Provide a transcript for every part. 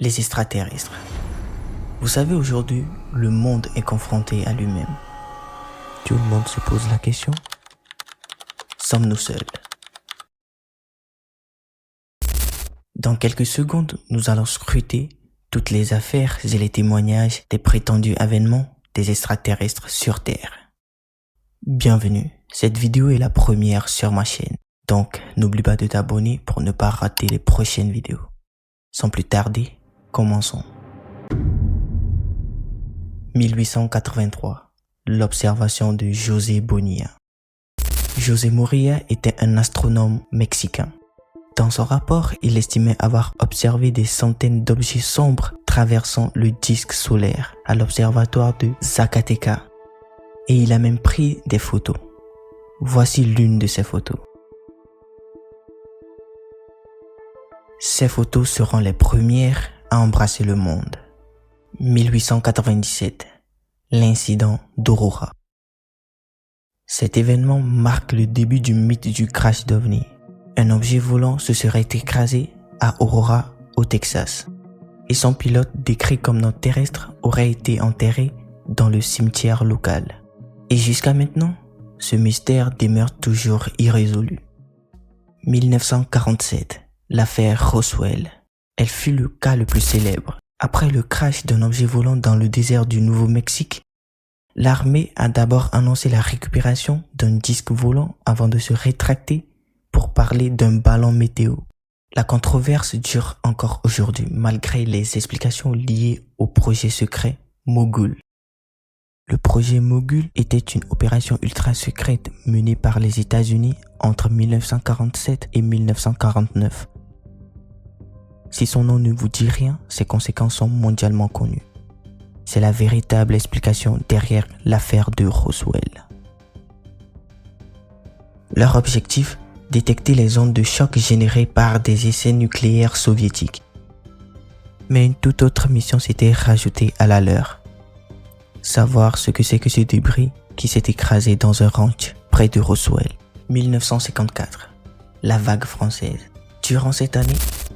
Les extraterrestres. Vous savez, aujourd'hui, le monde est confronté à lui-même. Tout le monde se pose la question. Sommes-nous seuls? Dans quelques secondes, nous allons scruter toutes les affaires et les témoignages des prétendus avènements des extraterrestres sur Terre. Bienvenue, cette vidéo est la première sur ma chaîne, donc n'oublie pas de t'abonner pour ne pas rater les prochaines vidéos. Sans plus tarder, commençons. 1883, l'observation de José Bonilla. José Bonilla était un astronome mexicain. Dans son rapport, il estimait avoir observé des centaines d'objets sombres traversant le disque solaire à l'observatoire de Zacatecas. Et il a même pris des photos. Voici l'une de ces photos. Ces photos seront les premières à embrasser le monde. 1897, l'incident d'Aurora. Cet événement marque le début du mythe du crash d'OVNI. Un objet volant se serait écrasé à Aurora, au Texas, et son pilote, décrit comme non terrestre, aurait été enterré dans le cimetière local. Et jusqu'à maintenant, ce mystère demeure toujours irrésolu. 1947, l'affaire Roswell. Elle fut le cas le plus célèbre. Après le crash d'un objet volant dans le désert du Nouveau-Mexique, l'armée a d'abord annoncé la récupération d'un disque volant avant de se rétracter pour parler d'un ballon météo. La controverse dure encore aujourd'hui malgré les explications liées au projet secret Mogul. Le projet Mogul était une opération ultra secrète menée par les États-Unis entre 1947 et 1949. Si son nom ne vous dit rien, ses conséquences sont mondialement connues. C'est la véritable explication derrière l'affaire de Roswell. Leur objectif, détecter les ondes de choc générées par des essais nucléaires soviétiques. Mais une toute autre mission s'était rajoutée à la leur. Savoir ce que c'est que ce débris qui s'est écrasé dans un ranch près de Roswell. 1954, la vague française. Durant cette année,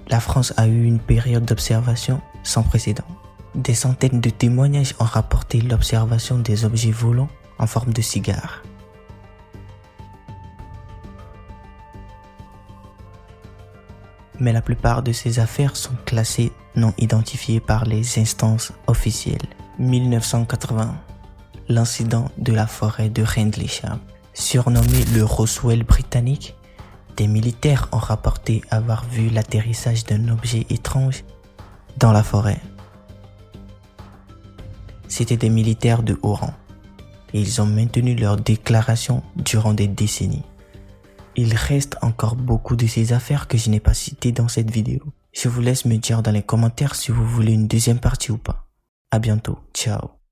la France a eu une période d'observation sans précédent. Des centaines de témoignages ont rapporté l'observation des objets volants en forme de cigares. Mais la plupart de ces affaires sont classées non identifiées par les instances officielles. 1980, l'incident de la forêt de Rendlesham. Surnommé le Roswell britannique, des militaires ont rapporté avoir vu l'atterrissage d'un objet étrange dans la forêt. C'étaient des militaires de haut rang et ils ont maintenu leur déclaration durant des décennies. Il reste encore beaucoup de ces affaires que je n'ai pas citées dans cette vidéo. Je vous laisse me dire dans les commentaires si vous voulez une deuxième partie ou pas. À bientôt, ciao.